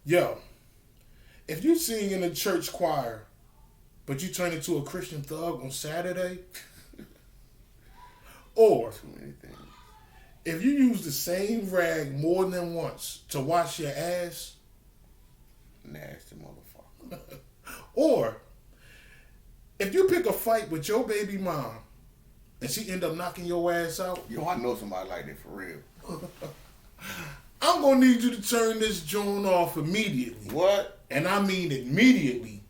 Yo, if you sing in a church choir, but you turn into a Christian thug on Saturday, or Too many things. if you use the same rag more than once to wash your ass, Nasty motherfucker. or if you pick a fight with your baby mom and she end up knocking your ass out, Yo, I know somebody like that for real. I'm gonna need you to turn this joint off immediately. What? And I mean immediately.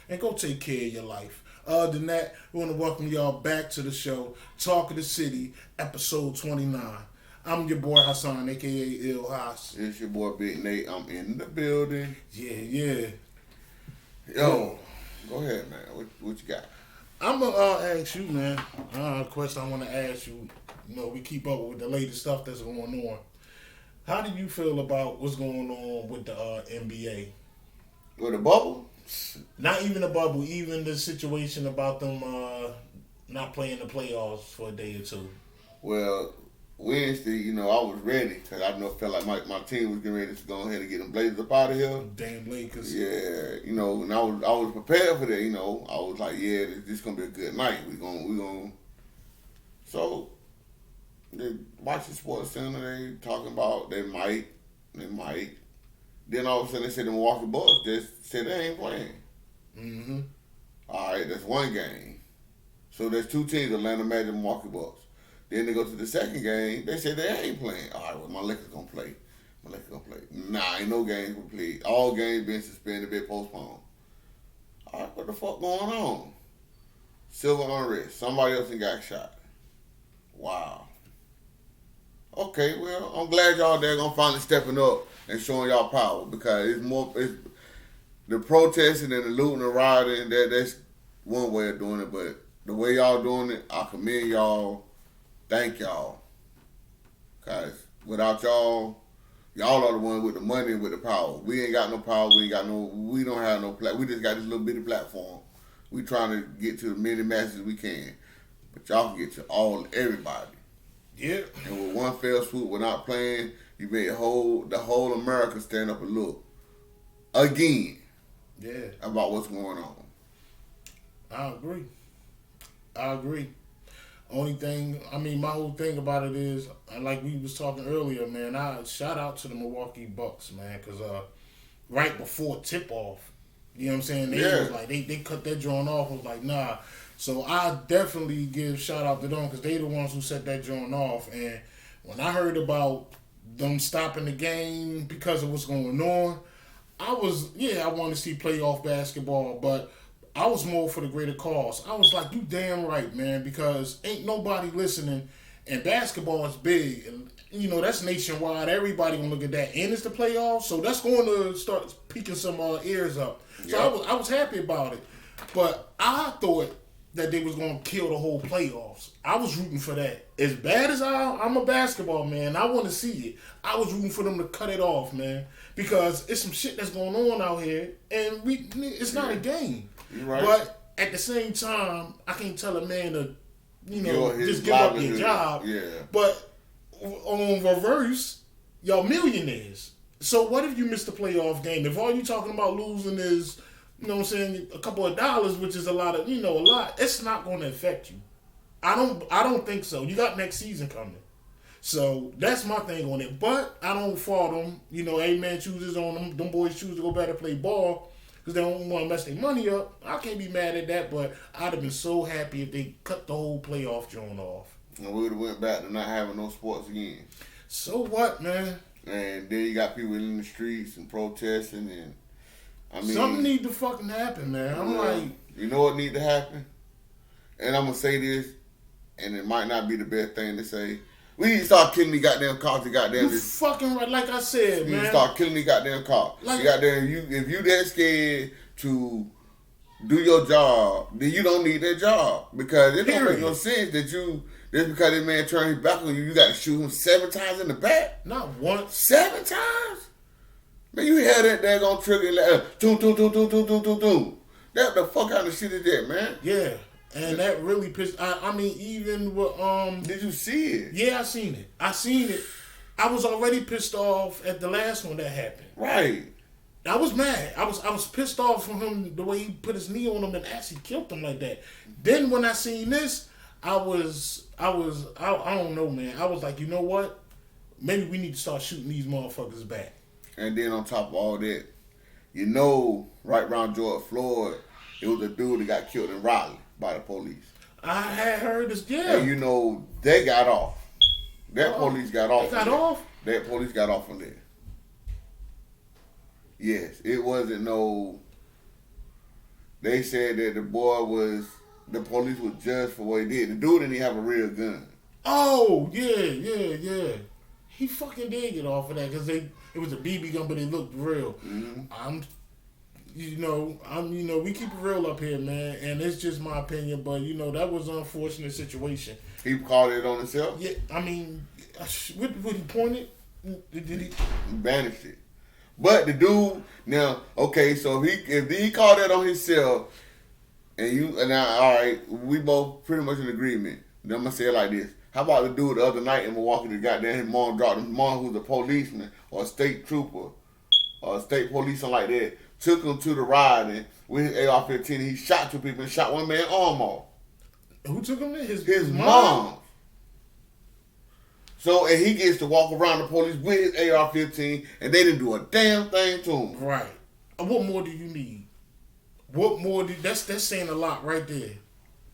And go take care of your life. Other than that, we want to welcome y'all back to the show, Talk of the City, episode 29. I'm your boy Hassan, a.k.a. Il Haas. It's your boy Big Nate. I'm in the building. Yeah. Yo, go ahead, man. What you got? I'm going to ask you, man, a question I want to ask you. You know, we keep up with the latest stuff that's going on. How do you feel about what's going on with the NBA? With the bubble? Not even the bubble, even the situation about them not playing the playoffs for a day or two. Well, Wednesday, I was ready because felt like my team was getting ready to go ahead and get them Blazers up out of here. Damn Lakers. Yeah, and I was prepared for that. I was like, yeah, this gonna be a good night. We gonna. So, they watching Sports Center. They talking about they might. Then all of a sudden they said the Milwaukee Bucks just said they ain't playing. Mm-hmm. All right, that's one game. So there's two teams, Atlanta Magic and Milwaukee Bucks. Then they go to the second game, they say they ain't playing. All right, well, my Lakers gonna play. Nah, ain't no games gonna play. All games been suspended, been postponed. All right, what the fuck going on? Silver unrest. Somebody else done got shot. Wow. Okay, well, I'm glad y'all there gonna finally stepping up and showing y'all power because it's the protesting and the looting and rioting, that's one way of doing it, but the way y'all doing it, I commend y'all. Thank y'all. Cause without y'all are the ones with the money and with the power. We ain't got no power, we don't have no we just got this little bitty platform. We trying to get to the many masses we can. But y'all can get to everybody. Yeah. And with one fell swoop, without playing, you made the whole America stand up and look again. Yeah. About what's going on. I agree. Only thing, my whole thing about it is, like we was talking earlier, man, I shout out to the Milwaukee Bucks, man, because right before tip-off, you know what I'm saying, they was like, they cut that joint off, was like, nah. So I definitely give shout out to them because they the ones who set that joint off. And when I heard about them stopping the game because of what's going on, I want to see playoff basketball, but I was more for the greater cause. I was like, you damn right, man, because ain't nobody listening, and basketball is big, and that's nationwide. Everybody gonna look at that, and it's the playoffs, so that's going to start peaking some ears up. So I was happy about it, but I thought that they was gonna kill the whole playoffs. I was rooting for that. As bad as I'm a basketball man, I want to see it. I was rooting for them to cut it off, man, because it's some shit that's going on out here, and it's not a game. You're right. But at the same time, I can't tell a man to, just give up your job. Yeah. But on reverse, y'all millionaires. So what if you miss the playoff game? If all you talking about losing is, a couple of dollars, which is a lot, it's not going to affect you. I don't think so. You got next season coming. So that's my thing on it. But I don't fault them. Every man chooses on them. Them boys choose to go back and play ball because they don't want to mess their money up. I can't be mad at that, but I'd have been so happy if they cut the whole playoff joint off. And we would have went back to not having no sports again. So what, man? And then you got people in the streets and protesting, and something need to fucking happen, man. I'm like, you know what need to happen? And I'm gonna say this, and it might not be the best thing to say. We need to start killing these goddamn cops. You fucking right, like I said, man. You need to start killing these goddamn cops. Like, if you that scared to do your job, then you don't need that job. Because it don't make no sense that just because this man turned his back on you, you got to shoot him 7 times in the back. Not once. 7 times? Man, you had that daggone trigger like, doom. That the fuck kind of shit is that, man? Yeah. And that really pissed. Even with Did you see it? Yeah, I seen it. I was already pissed off at the last one that happened. Right. I was mad. I was pissed off from him the way he put his knee on him and actually killed him like that. Then when I seen this, I don't know, man. I was like, you know what? Maybe we need to start shooting these motherfuckers back. And then on top of all that, you know, right around George Floyd, it was a dude that got killed in Raleigh by the police. I had heard this, yeah. And you know, they got off. That police got off. They got off? That police got off on there. Yes, it wasn't no. They said that the police was judged for what he did. The dude didn't even have a real gun. Oh, yeah. He fucking did get off of that because it was a BB gun, but it looked real. Mm-hmm. We keep it real up here, man, and it's just my opinion, but that was an unfortunate situation. He called it on himself? Yeah, I mean, what he pointed? Did he? Banished it. But the dude, now, okay, so if he called that on himself, and all right, we both pretty much in agreement. Then I'm gonna say it like this: how about the dude the other night in Milwaukee that goddamn his mom dropped his mom, who's a policeman or a state trooper or a state police, something like that, took him to the ride and with his AR-15, he shot two people and shot one man's arm off. Who took him there? His mom. So, and he gets to walk around the police with his AR-15, and they didn't do a damn thing to him. Right. What more do you need? What more? That's saying a lot right there.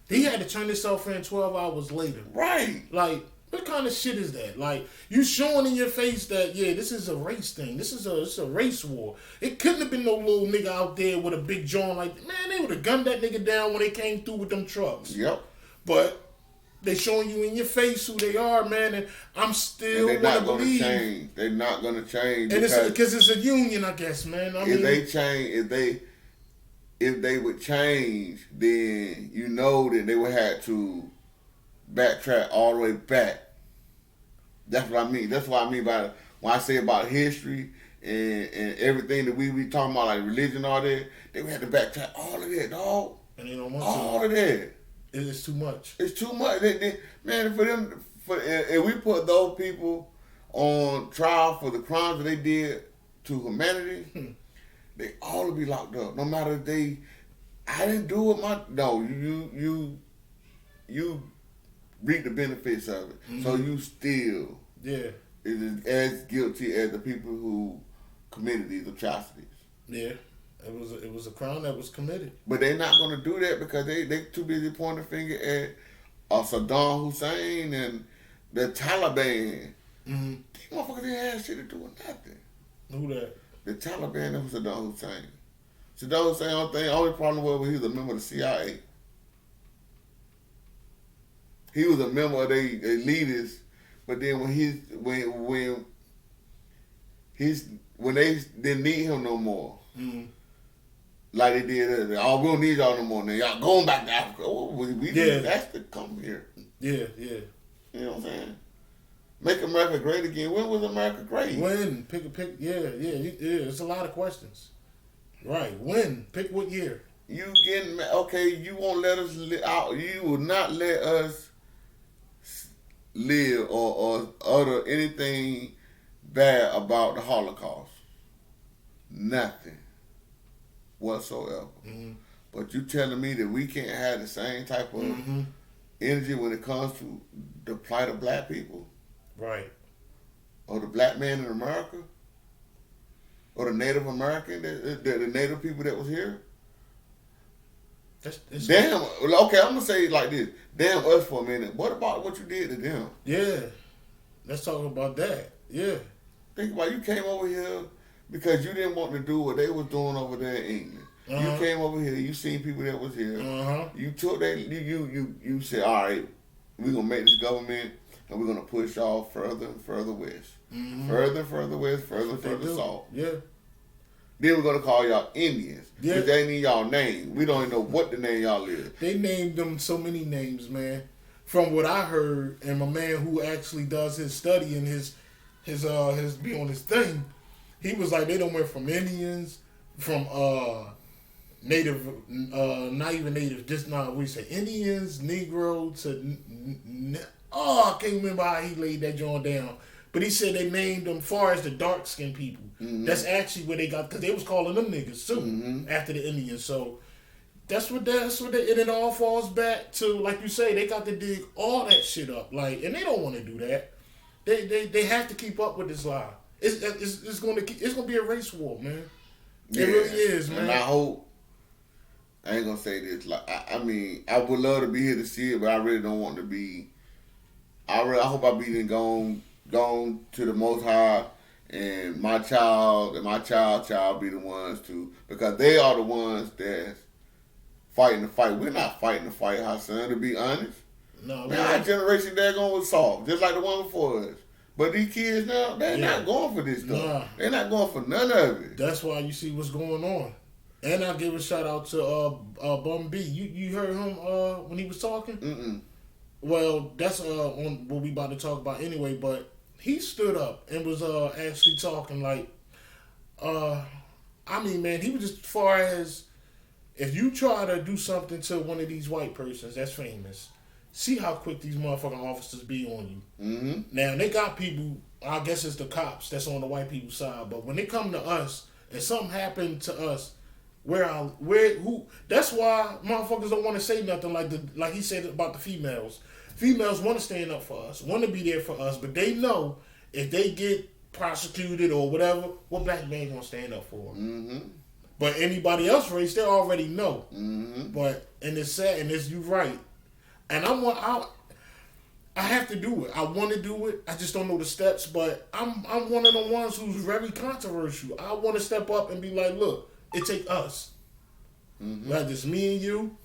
He had to turn himself in 12 hours later. Right. Like, what kind of shit is that? Like, you showing in your face that, yeah, this is a race thing. This is a race war. It couldn't have been no little nigga out there with a big joint like, man, they would have gunned that nigga down when they came through with them trucks. Yep. But they showing you in your face who they are, man, and I'm still and want to believe. They're not going to change. And it's because it's a union, I guess, man. If they change, if they would change, then you know that they would have to backtrack all the way back. That's what I mean. That's what I mean by when I say about history and everything that we talking about, like religion and all that, they would have to backtrack all of that, dog. And they don't want all to. of that. It's too much. It's too much. Man, if we put those people on trial for the crimes that they did to humanity, they all would be locked up. No matter if I didn't do it. You reap the benefits of it. Mm-hmm. So you still is as guilty as the people who committed these atrocities. Yeah. It was a crime that was committed. But they're not going to do that because they too busy pointing the finger at Saddam Hussein and the Taliban. Mm-hmm. These motherfuckers didn't have shit to do with nothing. Who that? The Taliban and Saddam Hussein. Saddam Hussein, only problem was he was a member of the CIA. He was a member of their leaders, but then when they didn't need him no more. Mm-hmm. Like they did, we don't need y'all no more. Now y'all going back to Africa. Oh, we just asked to come here. Yeah. You know what I'm saying? Make America great again. When was America great? When? Pick. Yeah. It's a lot of questions. Right. When? Pick what year? You getting okay? You won't let us out. You will not let us live or utter anything bad about the Holocaust. Nothing whatsoever. Mm-hmm. But you telling me that we can't have the same type of energy when it comes to the plight of black people? Right. Or the black man in America? Or the Native American, the Native people that was here? Damn, okay, I'm going to say it like this. Damn us for a minute. What about what you did to them? Yeah. Let's talk about that. Yeah. Think about it. You came over here because you didn't want to do what they was doing over there in England. You came over here. You seen people that was here. You took that. You said, all right, we're gonna make this government, and we're gonna push y'all further and further west, further and further west, further and further south. Yeah. Then we're gonna call y'all Indians. Yeah. Because they ain't need y'all name. We don't even know what the name y'all is. They named them so many names, man. From what I heard, and my man who actually does his study and his be on his thing, he was like they done went from Indians, from native, not even native, just not we say Indians, Negro to I can't remember how he laid that joint down. But he said they named them far as the dark skinned people. Mm-hmm. That's actually where they got, because they was calling them niggas too Mm-hmm. after the Indians. So that's what they, and it all falls back to, like you say, they got to dig all that shit up. Like, and they don't want to do that. They have to keep up with this lie. It's gonna be a race war, man. It really is, man. And I hope, I ain't gonna say this. Like I mean, I would love to be here to see it, but I really don't want to be. I hope I be gone to the Most High, and my child and my child be the ones to, because they are the ones that's fighting the fight. We're not fighting the fight, Hassan, to be honest. No, man, our generation they're going with soft, just like the one before us. But these kids now, they're not going for this stuff. Nah. They're not going for none of it. That's why you see what's going on. And I give a shout out to Bum B. You heard him when he was talking? Mm-mm. Well, that's on what we about to talk about anyway, but he stood up and was actually talking like, I mean, man, he was just as far as, if you try to do something to one of these white persons that's famous, see how quick these motherfucking officers be on you. Mm-hmm. Now, they got people, I guess it's the cops that's on the white people's side, but when they come to us and something happened to us, that's why motherfuckers don't want to say nothing like he said about the females. Females want to stand up for us, want to be there for us, but they know if they get prosecuted or whatever, what black man gonna stand up for them? Mm-hmm. But anybody else race, they already know. Mm-hmm. But and it's sad, and it's you right. And I have to do it. I want to do it. I just don't know the steps. But I'm one of the ones who's very controversial. I want to step up and be like, look, it take us. Mm-hmm. Like just me and you,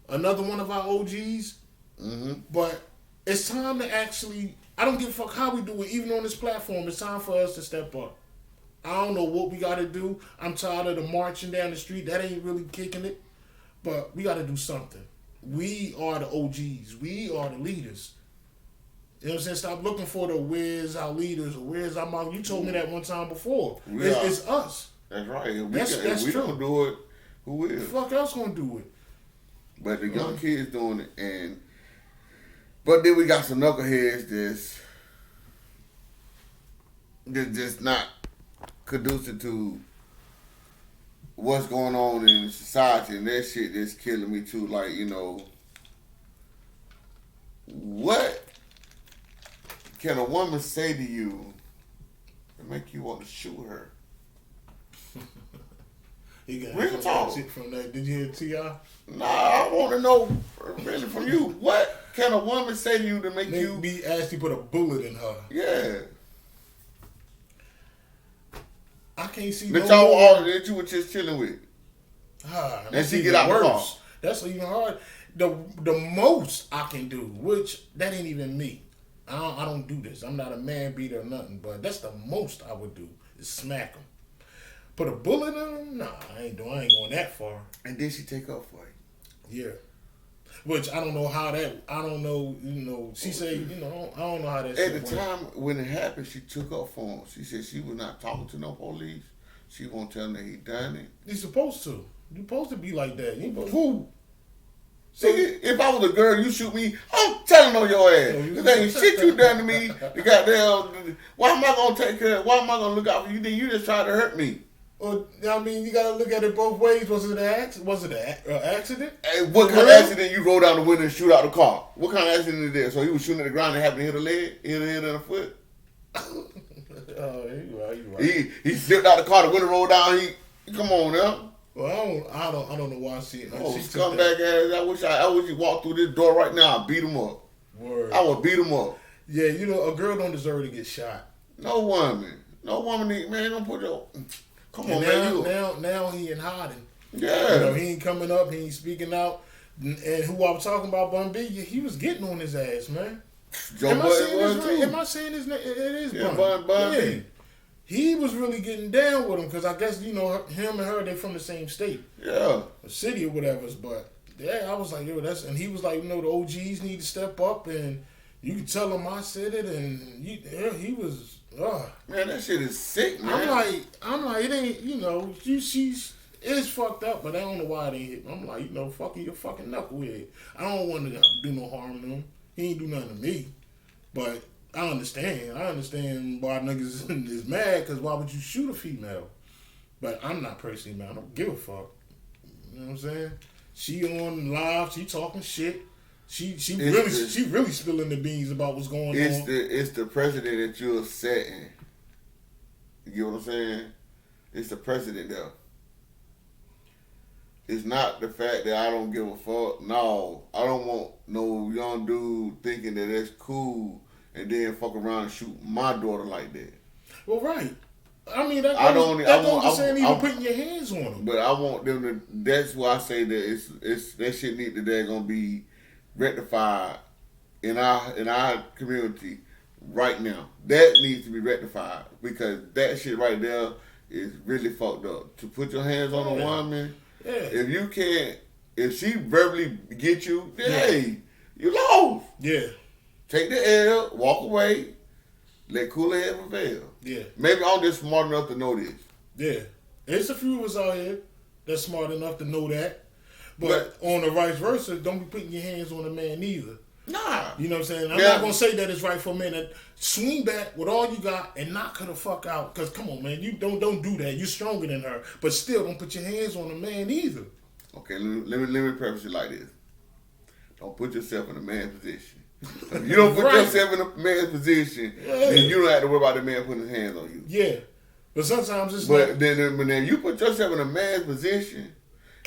another one of our OGs. Mm-hmm. But it's time to actually, I don't give a fuck how we do it, even on this platform. It's time for us to step up. I don't know what we got to do. I'm tired of the marching down the street. That ain't really kicking it. But we got to do something. We are the OGs. We are the leaders. You know what I'm saying? Stop looking for the where's our leaders or where's our mom. You told me that one time before. It's us. That's right. If we true. don't do it, who will? The fuck else gonna do it? But the young kids doing it, but then we got some knuckleheads that's just not conducive to what's going on in society, and that shit that's killing me too. Like, you know, what can a woman say to you to make you want to shoot her? Real talk. From that. Did you hear T.I.? Nah, I want to know really from you. What can a woman say to you to make you be actually put a bullet in her? Yeah. I can't see that y'all all that you were just chilling with. And she get out the car. That's even hard. The most I can do, which that ain't even me. I don't do this. I'm not a man beater or nothing, but that's the most I would do is smack him. Put a bullet in him? Nah, I ain't going that far. And then she take off for you. Yeah. Which I don't know how that. I don't know. You know, she said. You know, I don't know how that. At the time when it happened, she took off on him. She said she was not talking to no police. She won't tell them that he done it. You're supposed to. You're supposed to be like that. Who? So if I was a girl, you shoot me, I'm telling on your ass. Cause ain't shit you done to me. The goddamn. Why am I gonna take care? Why am I gonna look out for you? Then you just tried to hurt me. Well, I mean, you gotta look at it both ways. Was it an accident? Hey, what kind of accident you roll down the window and shoot out the car? What kind of accident is there? So he was shooting at the ground and happened to hit a leg, hit a head and a foot. You right. He slipped out the car, the window rolled down. Come on now. Well, I don't know why she. She come back ass. I wish he walked through this door right now. I beat him up. Word. I would beat him up. Yeah, you know, a girl don't deserve to get shot. No woman, man, don't put your. Come on, man. Now he in hiding. Yeah. You know, he ain't coming up. He ain't speaking out. And who I was talking about, Bun B, he was getting on his ass, man. Am I saying his name? It is Bun. Bun B. He was really getting down with him because I guess, you know, him and her, they from the same state. Yeah. A city or whatever. But, yeah, I was like, yo, and he was like, you know, the OGs need to step up and you can tell him I said it and he was, Man, that shit is sick, man. I'm like, it ain't, you know, it's fucked up, but I don't know why it ain't hit me. I'm like, you know, fucking your fucking knucklehead. I don't want to do no harm to him. He ain't do nothing to me. But I understand. I understand why niggas is mad, because why would you shoot a female? But I'm not personally mad. I don't give a fuck. You know what I'm saying? She on live. She talking shit. She really spilling the beans about what's going on. It's the precedent that you're setting. You get what I'm saying? It's the precedent there. It's not the fact that I don't give a fuck. No, I don't want no young dude thinking that that's cool and then fuck around and shoot my daughter like that. Well, right. I mean, that goes saying even putting your hands on them. But I want them to. That's why I say that it's that shit need to they're gonna be rectified in our community right now. That needs to be rectified because that shit right there is really fucked up. To put your hands on a woman, if you can't, if she verbally get you, then hey, you lost. Yeah. Take the L, walk away, let cooler head prevail. Yeah. Maybe I'm just smart enough to know this. Yeah. There's a few of us out here that's smart enough to know that. But on the vice versa, don't be putting your hands on a man either. Nah. You know what I'm saying? I'm not going to say that it's right for a man to swing back with all you got and knock her the fuck out. Because, come on, man, you don't do that. You're stronger than her. But still, don't put your hands on a man either. Okay, let me preface it like this. Don't put yourself in a man's position. If you don't put yourself in a man's position, then you don't have to worry about the man putting his hands on you. Yeah. But sometimes it's But then you put yourself in a man's position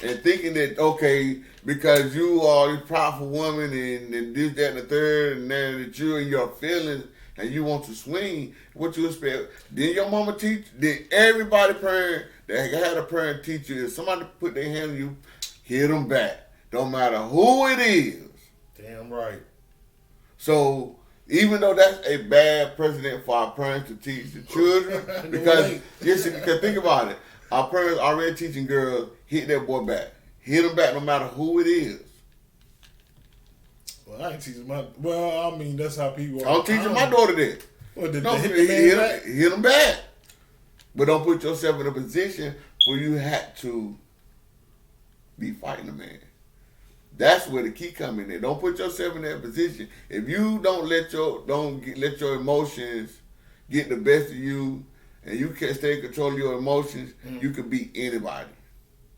and thinking that, okay, because you are a powerful woman and this, that, and the third, and then that you're in your feelings and you want to swing, what you expect? Then your mama teach, then everybody parent that had a parent teach you, if somebody put their hand on you, hit them back. Don't matter who it is. Damn right. So even though that's a bad precedent for our parents to teach the children, because think about it, our parents already teaching girls hit that boy back, hit him back no matter who it is. Well, I ain't teaching my. Well, I mean that's how people. I'm teaching my daughter that. What, hit him back, but don't put yourself in a position where you had to be fighting a man. That's where the key come in there. Don't put yourself in that position. If you don't let your emotions get the best of you, and you can't stay in control of your emotions, you can beat anybody.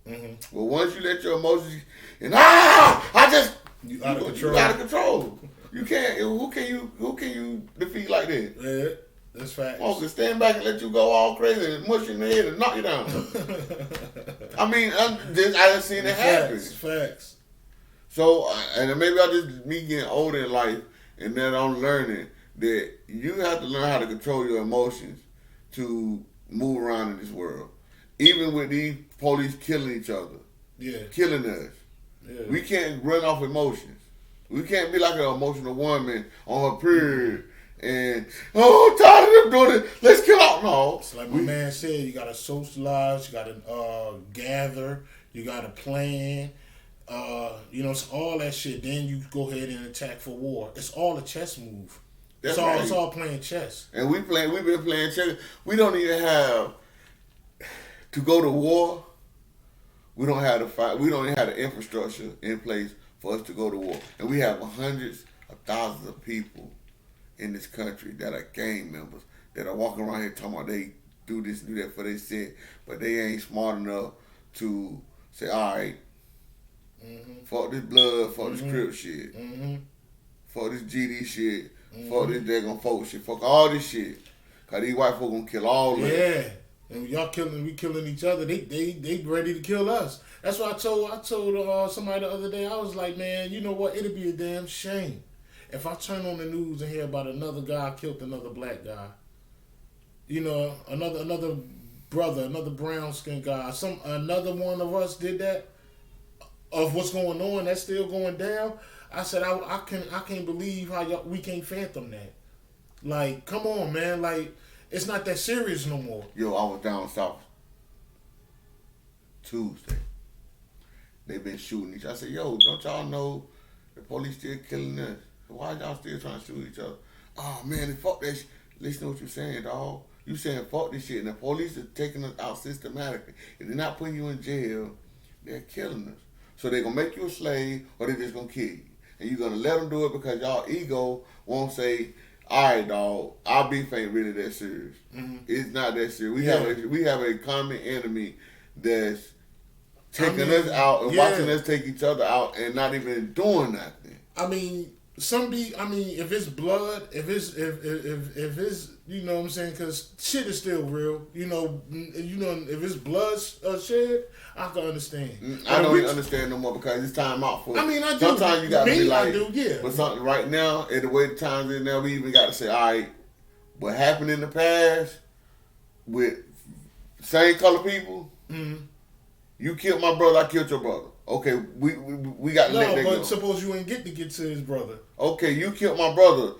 Mm-hmm. But once you let your emotions, you out of control. You can't. Who can you defeat like that? Yeah, that's facts. Oh, can stand back and let you go all crazy and mush you in the head and knock you down. I mean, I done seen it happen. Facts. So, and maybe me getting older in life, and then I'm learning that you have to learn how to control your emotions to move around in this world. Even with these police killing each other, killing us, we can't run off emotions. We can't be like an emotional woman on her period and, I'm tired of them doing it, let's kill out. No. It's like my man said, you got to socialize, you got to gather, you got to plan. It's all that shit. Then you go ahead and attack for war. It's all a chess move. It's all playing chess. And we've been playing chess. We don't even have to go to war. We don't have to fight. We don't even have the infrastructure in place for us to go to war. And we have hundreds of thousands of people in this country that are gang members that are walking around here talking about they do this, do that for their shit, but they ain't smart enough to say, all right. Fuck this blood, fuck this Crip shit, fuck this GD shit, fuck this daggone folk shit, fuck all this shit. Cause these white folk gonna kill all of it. Yeah, and we killing each other. They ready to kill us. That's what I told somebody the other day. I was like, man, you know what? It'd be a damn shame if I turn on the news and hear about another guy killed another black guy. You know, another brother, another brown skinned guy. Another one of us did that. Of what's going on, that's still going down. I said I can't believe how we can't fathom that. Like, come on, man. Like, it's not that serious no more. Yo, I was down south Tuesday. They been shooting each other. I said, yo, don't y'all know the police still killing us? Why y'all still trying to shoot each other? Oh man, fuck that shit. Listen to what you're saying, dog. You saying fuck this shit, and the police are taking us out systematically. If they're not putting you in jail, they're killing us. So they're going to make you a slave or they're just going to kill you. And you're going to let them do it because y'all ego won't say, all right, dog, our beef ain't really that serious. Mm-hmm. It's not that serious. Yeah. We have a common enemy that's taking us out and watching us take each other out and not even doing nothing. I mean, if it's blood, if it's you know what I'm saying, because shit is still real. You know, if it's blood shed, I can understand. I don't even understand no more because it's time out for. I mean, I do. Sometimes you gotta be like, I do, yeah. But something right now, and the way the times is now, we even got to say, all right, what happened in the past with same color people. Mm-hmm. You killed my brother, I killed your brother. Okay, we got to let that go. No, but suppose you ain't get to his brother. Okay, you killed my brother.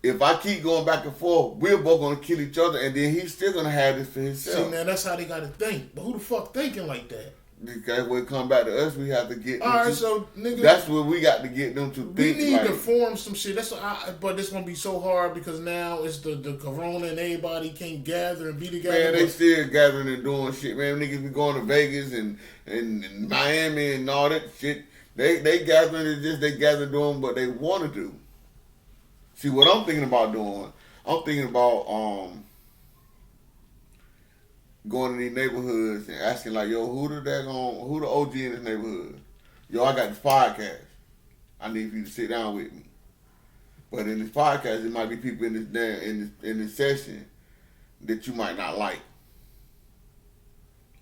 If I keep going back and forth, we're both going to kill each other, and then he's still going to have this for himself. See, man, that's how they got to think. But who the fuck thinking like that? Because when it come back to us, we have to get them. All right, so nigga, that's what we got to get them to think. We need to form some shit. But it's gonna be so hard because now it's the corona and everybody can't gather and be together. Man, they still gathering and doing shit. Man, niggas be going to Vegas and Miami and all that shit. They gathering is just they gather doing what they want to do. See what I'm thinking about doing? I'm thinking about going to these neighborhoods and asking like, yo, who the OG in this neighborhood? Yo, I got this podcast. I need for you to sit down with me. But in this podcast, it might be people in this session that you might not like.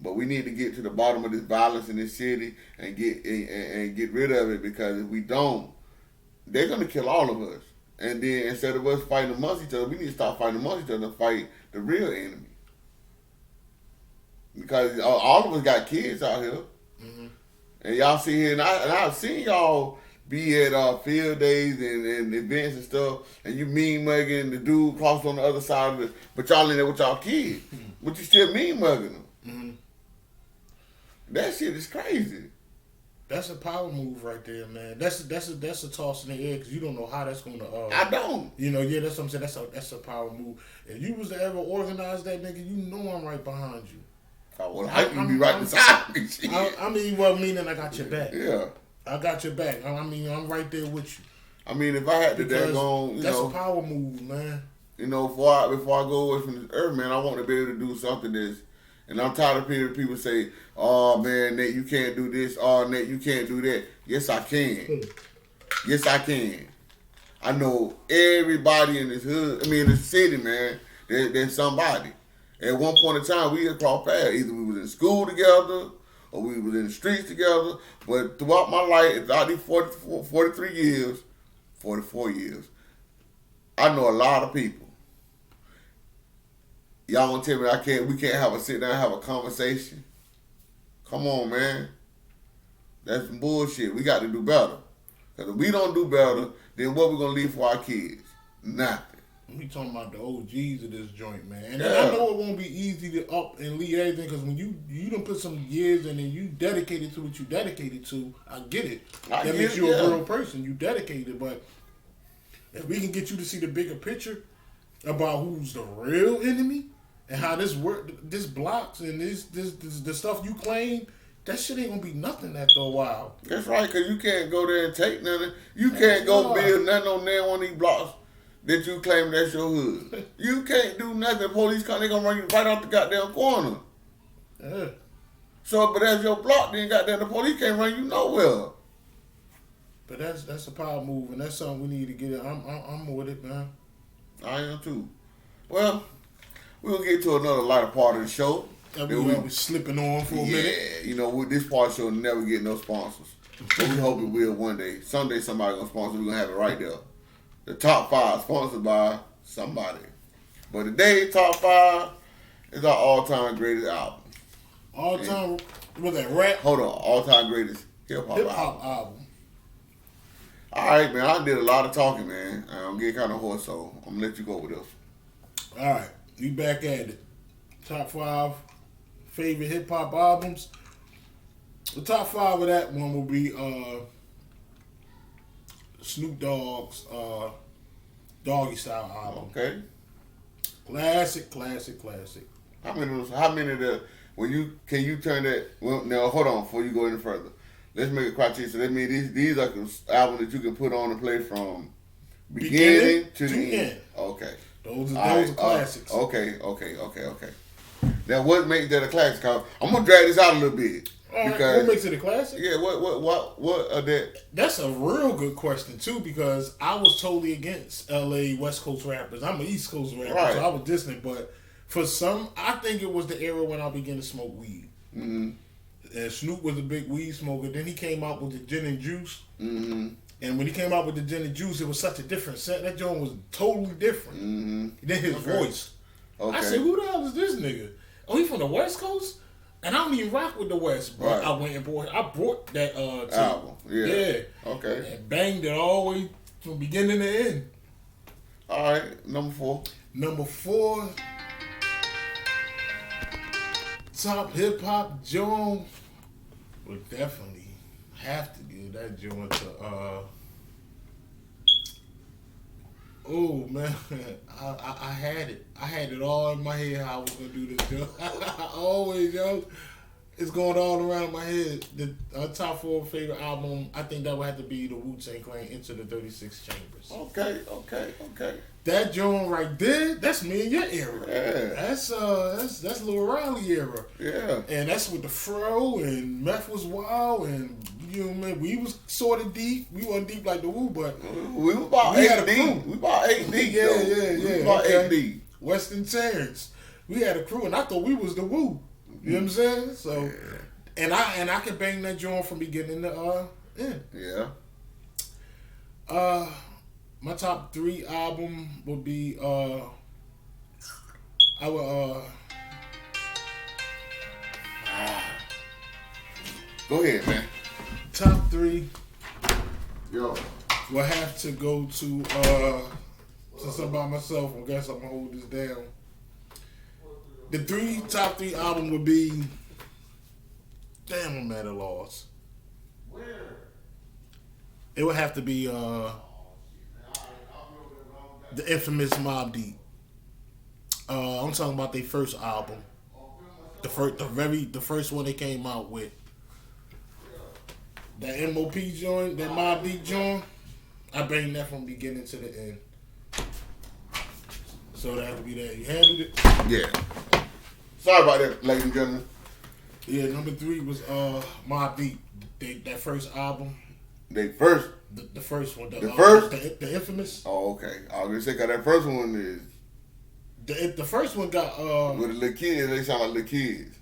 But we need to get to the bottom of this violence in this city and get rid of it, because if we don't, they're gonna kill all of us. And then instead of us fighting amongst each other, we need to stop fighting amongst each other and fight the real enemy. Because all of us got kids out here. Mm-hmm. And y'all see here, and I've seen y'all be at field days and events and stuff, and you mean mugging the dude crossed on the other side of it, but y'all in there with y'all kids. Mm-hmm. But you still mean mugging them. Mm-hmm. That shit is crazy. That's a power move right there, man. That's a toss in the air because you don't know how that's gonna. I don't. You know, yeah, that's what I'm saying. That's a power move. If you was to ever organize that, nigga, you know I'm right behind you. I can be right beside me. Meaning I got your back. Yeah. I got your back. I mean, I'm right there with you. I mean, if I had to that's a power move, man. You know, before I go away from this earth, man, I want to be able to do something that's, and I'm tired of hearing people say, oh, man, Nate, you can't do this. Oh, Nate, you can't do that. Yes, I can. Yes, I can. I know everybody in this hood, in this city, man, there's somebody. At one point in time, we had crossed paths. Either we was in school together or we was in the streets together. But throughout my life, throughout these 44 years, I know a lot of people. Y'all want to tell me we can't have a sit down and have a conversation? Come on, man. That's some bullshit. We got to do better. Because if we don't do better, then what we going to leave for our kids? Nothing. We talking about the OGs of this joint, man. And I know it won't be easy to up and leave everything, because when you done put some years in and you dedicated to what you dedicated to, I get it. That makes you a real person. You dedicated, but if we can get you to see the bigger picture about who's the real enemy and how this blocks and this the stuff you claim, that shit ain't gonna be nothing after a while. That's right, because you can't go there and take nothing. You can't go build nothing on there on these blocks that you claim that's your hood. You can't do nothing. The police come, they gonna run you right out the goddamn corner. Yeah. So, but that's your block, then goddamn the police can't run you nowhere. But that's a power move, and that's something we need to get in. I'm with it, man. I am too. Well, we'll get to another lighter part of the show. We'll be slipping on for a minute. Yeah, you know, with this part of the show, never get no sponsors. But we hope it will one day. Someday somebody gonna sponsor. We're gonna have it right there. The top 5 sponsored by somebody. But today's top 5 is our all-time greatest album. All-time, was that rap? Hold on, all-time greatest hip-hop album. All right, man, I did a lot of talking, man. I'm getting kind of hoarse, so I'm going to let you go with this. All right, we back at it. Top 5 favorite hip-hop albums. The top 5 of that one will be Snoop Dogg's Doggy Style album. Okay. Classic. How many of the, can you turn that, well, now hold on before you go any further. Let's make a criteria. So that means these are albums that you can put on and play from Beginning to the end. Okay. Those are classics. Okay. Now, what makes that a classic? I'm gonna drag this out a little bit. Because, what makes it a classic? Yeah, what are that? That's a real good question too, because I was totally against LA West Coast rappers. I'm an East Coast rapper, so I was distant. But for some, I think it was the era when I began to smoke weed. Mm-hmm. And Snoop was a big weed smoker. Then he came out with the gin and juice. Mm-hmm. And when he came out with the gin and juice, it was such a different set. That joint was totally different. Mm-hmm. Then his voice. Okay. I said, "Who the hell is this nigga? Oh, he from the West Coast?" And I don't even rock with the West, but I went and brought that album. Yeah. Okay. And banged it all the way from beginning to end. All right. Number 4. Number 4. Top hip hop joint would definitely have to give that joint to oh man, I had it. I had it all in my head how I was gonna do this, yo. Always, yo. It's going all around my head. The top 4 favorite album, I think that would have to be the Wu-Tang Clan Into the 36 Chambers. Okay. That joint right there, that's me and your era. Yeah. That's Lil Riley era. Yeah. And that's with the Fro and Meth was wild and you know man, we was sort of deep. We wasn't deep like the Wu, but we was about 8 deep. We about 8 deep. Yeah. We about 8 deep. Western Terrence. We had a crew and I thought we was the Wu. You know what I'm saying? So and I can bang that joint from beginning to end. Yeah. My top 3 album would be go ahead, man. Top 3 will have to go to since I'm by myself, I guess I'm gonna hold this down. The top 3 album would be damn, I'm at a loss. Where? It would have to be the infamous Mobb Deep. I'm talking about their first album. The first one they came out with. That MOP joint, that Mobb Deep joint, I bang that from beginning to the end. So that would be that. You handled it? Yeah. Sorry about that, ladies and gentlemen. Yeah, number 3 was Mobb Deep. That first album. The first one. The first? The infamous. Oh, okay. I was going to say, because that first one is... The first one got... with the little kids, they sound like little kids.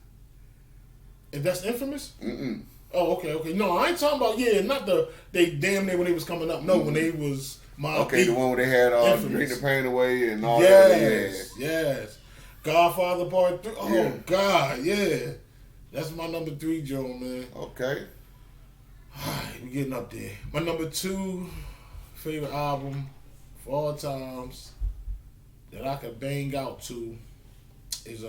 If that's infamous? Mm-mm. Oh, okay. No, I ain't talking about, not they damn near when they was coming up. No, when they was Mobb Deep. The one where they had Drink the Pain Away and all that. Yes. Godfather Part 3. Oh, yeah. God, yeah. That's my number 3, Joe, man. Okay. Alright, we getting up there. My number 2 favorite album for all times that I could bang out to is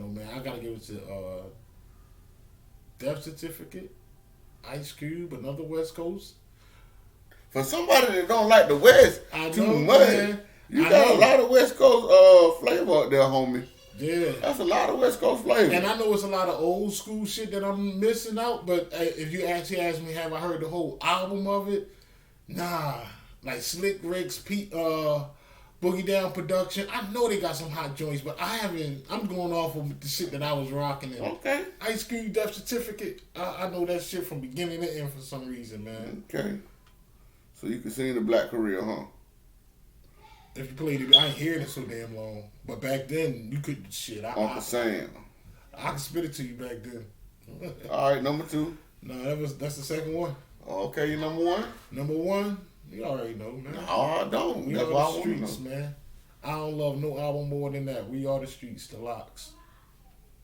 man, I gotta give it to Death Certificate, Ice Cube, another West Coast. For somebody that don't like the West too much, man. You got a lot of West Coast flavor out there, homie. Yeah. That's a lot of West Coast flavor. And I know it's a lot of old school shit that I'm missing out, but if you actually ask me, have I heard the whole album of it? Nah. Like Slick Rick's Boogie Down Production. I know they got some hot joints, but I haven't. I'm going off of the shit that I was rocking. Okay. Ice Cube, Death Certificate. I know that shit from beginning to end for some reason, man. Okay. So you can sing the Black Career, huh? If you played it, I ain't hearing it so damn long. But back then, you could shit. Uncle Sam. I could spit it to you back then. All right, number 2. No, that's the second one. Okay, you number 1. Number 1, you already know, man. No, I don't. We That's are why the streets, man. I don't love no album more than that. We Are the Streets, the Locks.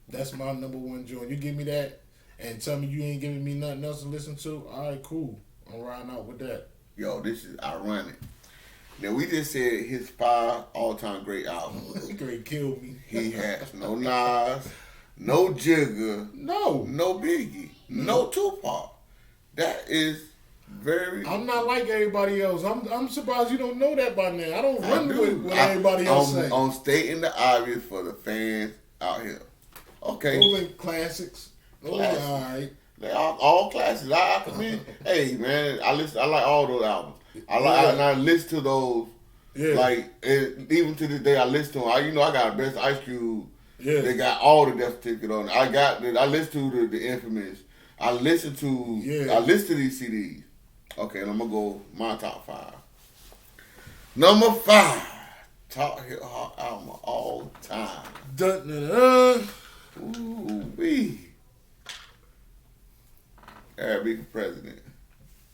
That's my number 1 joint. You give me that and tell me you ain't giving me nothing else to listen to. All right, cool. I'm riding out with that. Yo, this is ironic. Now, we just said his 5 all-time great albums. Great killed me. He has no Nas, no Jigga, no Biggie, no Tupac. That is very... I'm not like everybody else. I'm surprised you don't know that by now. I don't run with what everybody else say. I'm stating the obvious for the fans out here. Okay. Those ain't classics. Classics. All right. They all classics. I commend. Hey man, I like all those albums. I listen to those. Yeah. Like even to this day, I listen to them. I got the best Ice Cube. Yeah. They got all the Death Ticket on it. I listen to the Infamous. I listen to these CDs. Okay, and I'm gonna go my top 5. Number 5, top hip hop album of all time. Dun, dun, dun. Ooh wee. Eric B. for president.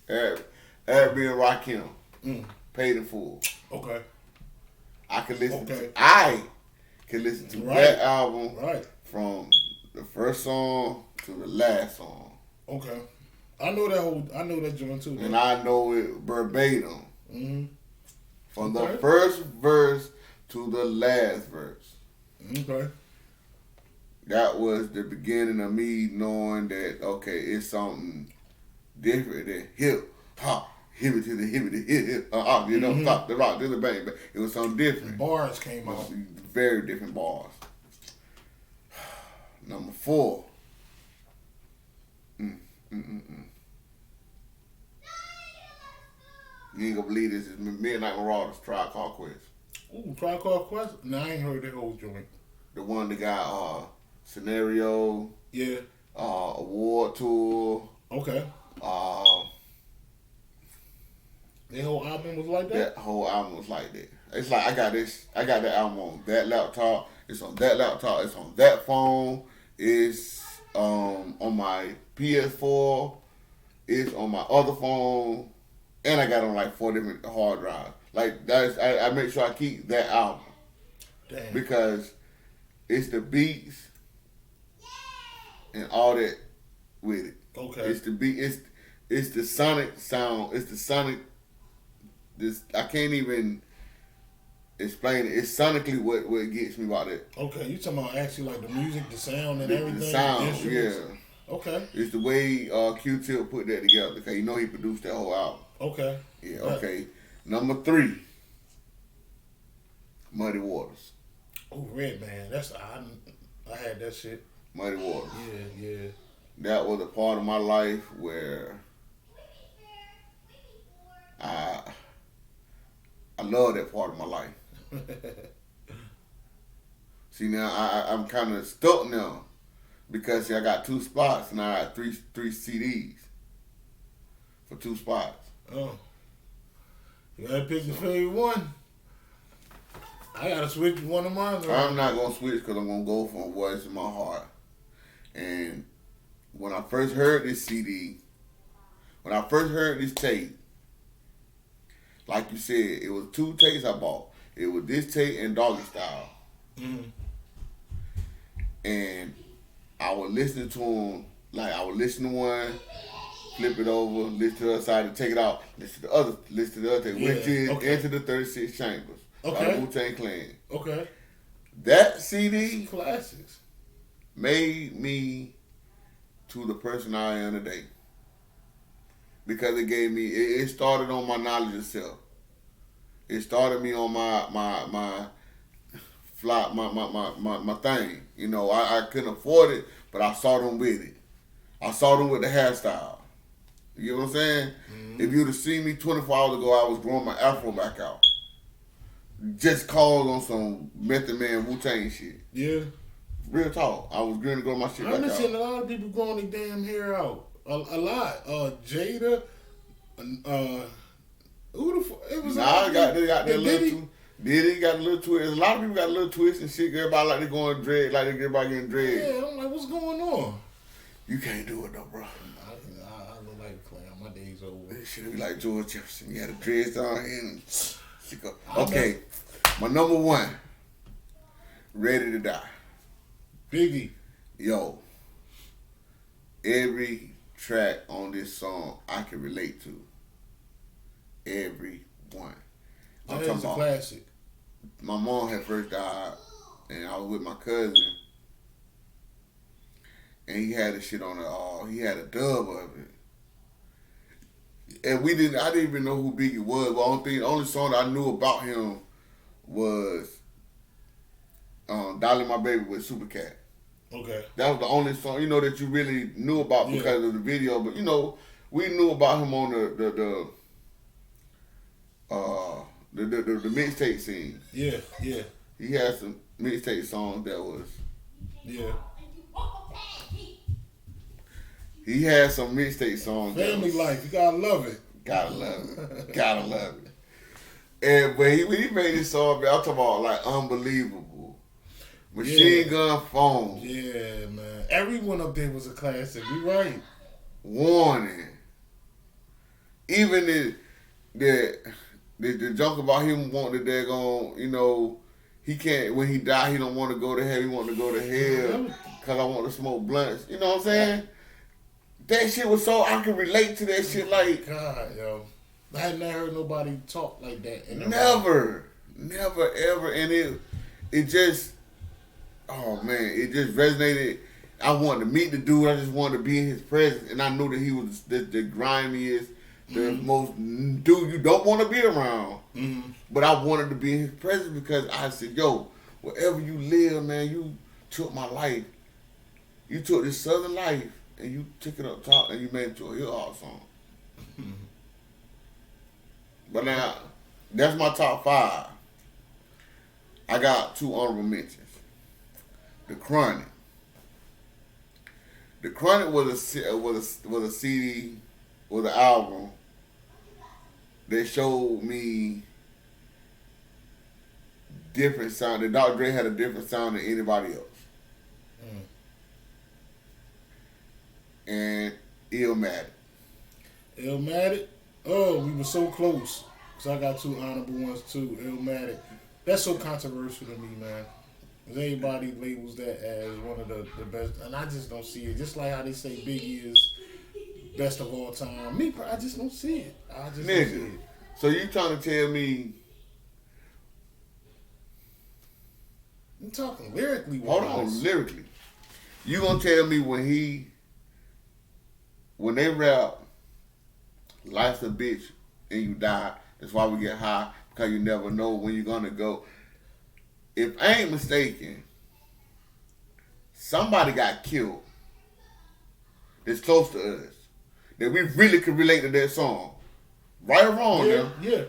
Eric B. and Rakim. Paid in full. Okay. I can listen to Right. that album Right. from the first song to the last song. Okay. I know that joint too. And I know it verbatim. Mm-hmm. From the first verse to the last verse. Okay. That was the beginning of me knowing that, okay, it's something different than hip hop. Hip it to the hip it to hip. Stop the rock, do the bang. But it was something different. Bars came out. Very different bars. Number 4. You ain't gonna believe this. It's Midnight Marauders, Tribe Called Quest. Ooh, Tribe Called Quest? No, I ain't heard that whole joint. The one that got Scenario. Yeah. Award Tour. Okay. The whole album was like that? That whole album was like that. It's like I got that album on that laptop. It's on that laptop. It's on that phone. It's on my PS4. It's on my other phone. And I got on like 4 different hard drives. Like I make sure I keep that album. Damn. Because it's the beats and all that with it. Okay. It's the beat. It's the sonic sound. It's the sonic. I can't even explain it. It's sonically what gets me about it. Okay, you talking about actually like the music, the sound, and everything. The sound, yeah. Okay. It's the way Q-Tip put that together. Because he produced that whole album. Okay. Yeah. Okay. Number 3, Muddy Waters. Oh, Redman. I had that shit. Muddy Waters. Yeah. That was a part of my life where I love that part of my life. See, now I'm kind of stuck now because I got 2 spots and I got three CDs for 2 spots. Oh, you gotta pick your favorite one. I gotta switch one of mine. I'm not gonna switch because I'm gonna go from what's in my heart. And when I first heard this CD, when I first heard this tape, like you said, it was 2 tapes I bought. It was this tape and Doggy Style. Mm-hmm. And I was listening to them, like I would listen to one, flip it over, listen to the other side, and take it out, listen to the other tape, which is Into the 36 Chambers by the Wu-Tang Clan. Okay. That CD classics made me to the person I am today. Because it gave me, it started on my knowledge of self. It started me on my thing. You know, I couldn't afford it, but I saw them with it. I saw them with the hairstyle. You know what I'm saying? Mm-hmm. If you'd have seen me 24 hours ago, I was growing my afro back out. Just called on some Method Man Wu-Tang shit. Yeah. Real talk. I was going to grow my shit back out. I've been seeing a lot of people growing their damn hair out. A lot. Jada. Who the fuck? It was. Nah, they got that little. Diddy got a little twist. A lot of people got a little twist and shit. Everybody like they going dread, like everybody getting dread. Yeah, I'm like, what's going on? You can't do it though, bro. I don't like playing. My days over. It should be like George Jefferson. You had the dreads on here and okay, my number 1, Ready to Die. Biggie. Yo, every track on this song I can relate to. Every one. I'm talking about a classic. My mom had first died, and I was with my cousin, and he had a shit on it. He had a dub of it, and I didn't even know who Biggie was. But the only song that I knew about him was "Dolly My Baby" with Supercat. Okay. That was the only song, that you really knew about because of the video. But we knew about him on the mixtape scene. Yeah, yeah. He had some mixtape songs that was. Yeah. He had some mixtape songs. Family life, you gotta love it. Gotta love it. Gotta love it. And when he made this song, I'm talking about like Unbelievable. Machine Gun Phone. Yeah, man. Everyone up there was a classic. You right. Warning. Even the joke about him wanting to daggone, he can't, when he died, he don't want to go to hell. He want to go to hell because I want to smoke blunts. You know what I'm saying? That shit was so, I can relate to that shit like. God, yo. I had never heard nobody talk like that. Never, ever. And it just, oh man, it just resonated. I wanted to meet the dude. I just wanted to be in his presence. And I knew that he was the grimiest, the most dude you don't want to be around. Mm-hmm. But I wanted to be in his presence because I said, yo, wherever you live, man, you took my life. You took this southern life and you took it up top and you made it to a hip-hop song. Mm-hmm. But now, that's my top 5. I got 2 honorable mentions. The Chronic. The Chronic was a CD, was an album that showed me different sound. The Dr. Dre had a different sound than anybody else. And Illmatic. Illmatic? Oh, we were so close. So I got 2 honorable ones too. Illmatic. That's so controversial to me, man. Because everybody labels that as one of the best. And I just don't see it. Just like how they say Biggie is best of all time. Me, I just don't see it. I just don't see it. So you trying to tell me... I'm talking lyrically. Hold on, lyrically. You gonna tell me when they rap, life's a bitch and you die, that's why we get high, because you never know when you're gonna go. If I ain't mistaken, somebody got killed that's close to us, that we really could relate to that song. Right or wrong, yeah.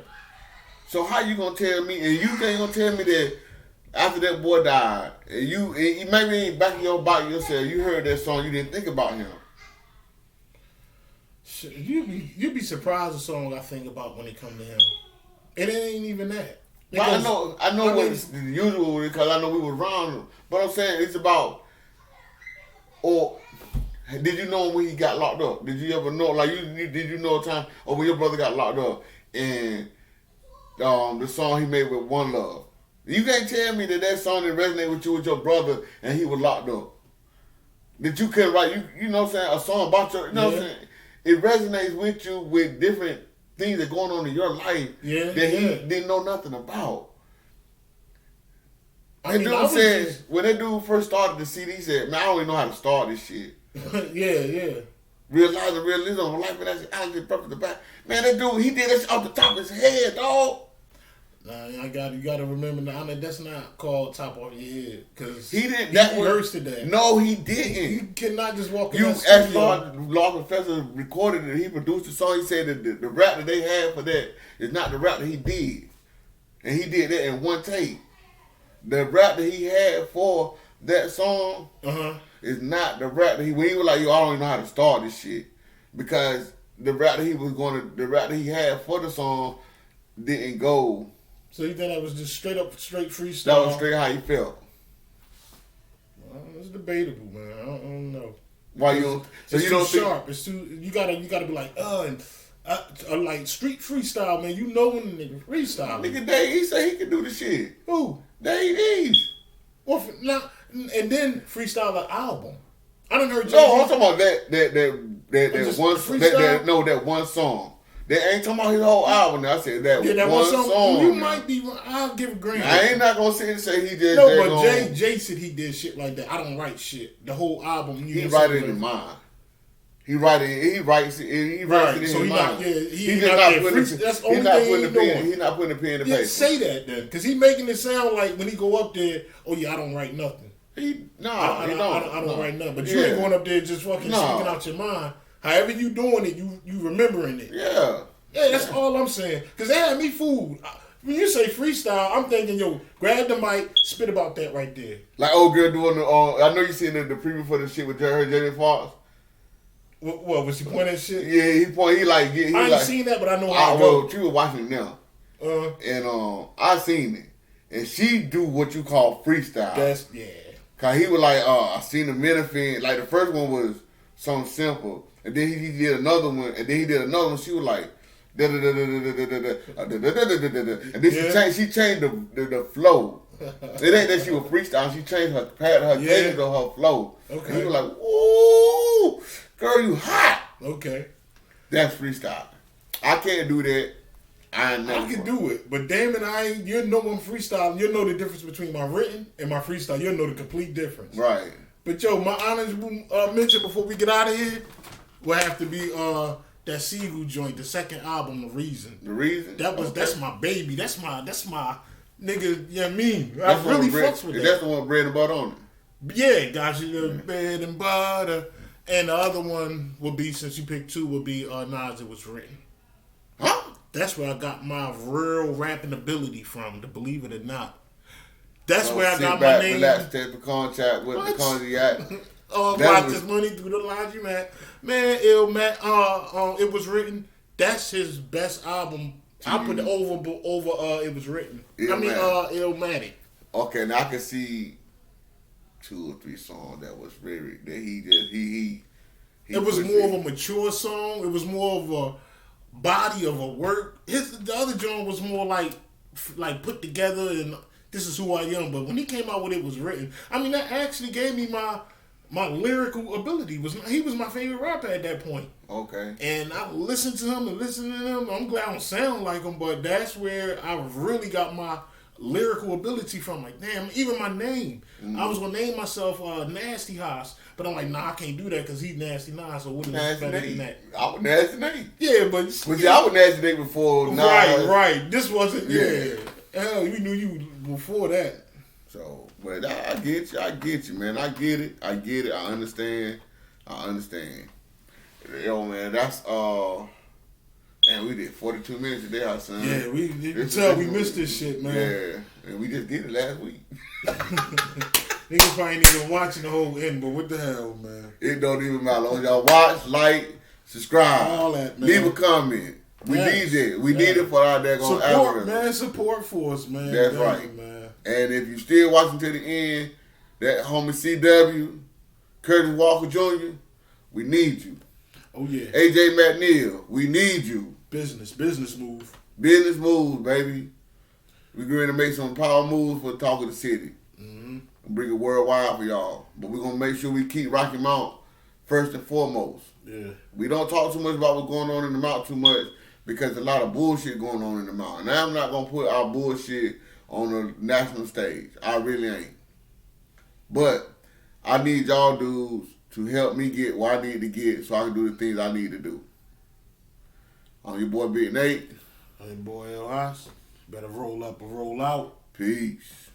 So how you gonna tell me, and you ain't gonna tell me that after that boy died, and you maybe back in your body yourself, you heard that song, you didn't think about him. You'd be surprised the song I think about when it come to him. It ain't even that. Because, I know what's the usual because I know we were around. But I'm saying it's about. Or did you know when he got locked up? Did you ever know? Like did you know a time or when your brother got locked up and the song he made with One Love? You can't tell me that song didn't resonate with you with your brother and he was locked up. That you couldn't write you know what I'm saying, a song about your, you know what I'm saying? It resonates with you with different things that are going on in your life that he didn't know nothing about. And dude said, when that dude first started the CD, he said, man, I don't even know how to start this shit. Yeah. Realizing realism of life, and that's Alex Purpose the back. Man, that dude, he did that shit off the top of his head, dog. Nah, you gotta remember that. That's not called top off your head because he didn't. He rehearsed that. No, he didn't. You cannot just walk in you that studio. Law Professor recorded it. He produced the song. He said that the rap that they had for that is not the rap that he did, and he did that in one take. The rap that he had for that song is not the rap that when he was like, yo, I don't even know how to start this shit because the rap that he had for the song didn't go. So you think that was just straight freestyle? That was straight how he felt. Well, it's debatable, man. I don't know. Why you don't? So you don't sharp. It's too. You gotta be like, like street freestyle, man. You know when the nigga freestyle. Nigga Dave, he said he could do the shit. Who? Dave East. Well, now and then freestyle an album. I don't know. No, I'm talking about that one. That one song. They ain't talking about his whole album. I said that one song. You might be wrong. I'll give a grant. I ain't not gonna sit and say he did. No, but Jay said he did shit like that. I don't write shit. The whole album. He write it in mind. He writes it in his mind. He's not putting the pen to paper. Say that then, because he making it sound like when he go up there, oh yeah, I don't write nothing. He I don't no. write nothing. But you ain't going up there just fucking speaking out your mind. However you doing it, you remembering it. Yeah. Yeah, that's all I'm saying. Because they had me fooled. When you say freestyle, I'm thinking, yo, grab the mic, spit about that right there. Like old girl doing the. I know you seen the preview for the shit with Jamie Foxx. What was he pointing that shit? Yeah, he point. He like. Yeah, he I ain't like, seen that, but I know how it goes. Well, she was watching it now, and I seen it, and she do what you call freestyle. That's Cause he was like, I seen the Menifin. Like the first one was something simple, and then he did another one, and then he did another one. She was like, and then she changed the flow. It ain't that she was freestyle. She changed her cadence of her flow. Okay. And he was like, "Ooh, girl, you hot." Okay. That's freestyle. I can't do that. I can do it, but damn it, you know I'm freestyling. You know the difference between my written and my freestyle. You'll know the complete difference. Right. But yo, my honorable mention before we get out of here will have to be that Seagull joint, the second album, The Reason. The Reason? That's my baby. That's my nigga, you know what I mean? I really fucks with that. That's the one with bread and butter on it. Yeah, got you the bread and butter. And the other one would be, since you picked two, would be Nas, It Was Written. Huh? That's where I got my real rapping ability from, to believe it or not. That's where I got my name. Relax, take the contact with the cognac. Watch this money through the laundromat. Man, It Was Written. That's his best album. I put it over It Was Written. Illmatic. Okay, now I can see 2 or 3 songs that was very that he it was more of a mature song. It was more of a body of a work. The other joint was more like put together and this is who I am. But when he came out with It Was Written, I mean that actually gave me my lyrical ability. He was my favorite rapper at that point. Okay. And I listened to him. I'm glad I don't sound like him, but that's where I really got my lyrical ability from. Like, damn, even my name. Mm-hmm. I was gonna name myself Nasty Hoss, but I'm like, nah, I can't do that because he's Nasty Nas. So what is better than that? I was Nasty Nate. Yeah, but I was Nasty Nate before. Right. This wasn't. Yeah. Hell, we knew you before that. So, but I get you, man. I get it. I understand. Yo, man, that's man, we did 42 minutes today, our son. Yeah, we missed this shit, man. Yeah, and we just did it last week. Niggas probably ain't even watching the whole end, but what the hell, man? It don't even matter. Long as y'all watch, like, subscribe, all that, man. Leave a comment. We need it. We need it for our daggone algorithm. Man, support for us, man. That's right, man. And if you still watching to the end, that homie CW, Curtis Walker Jr., we need you. Oh yeah. AJ McNeil, we need you. Business move. Business moves, baby. We're going to make some power moves for Talk of the City. Mm-hmm. Bring it worldwide for y'all. But we're going to make sure we keep Rocky Mount first and foremost. Yeah. We don't talk too much about what's going on in the Mount too much because there's a lot of bullshit going on in the Mount. And I'm not going to put our bullshit on the national stage. I really ain't. But I need y'all dudes to help me get what I need to get so I can do the things I need to do. I'm your boy Big Nate. I'm your boy L. Hoss. Better roll up or roll out. Peace.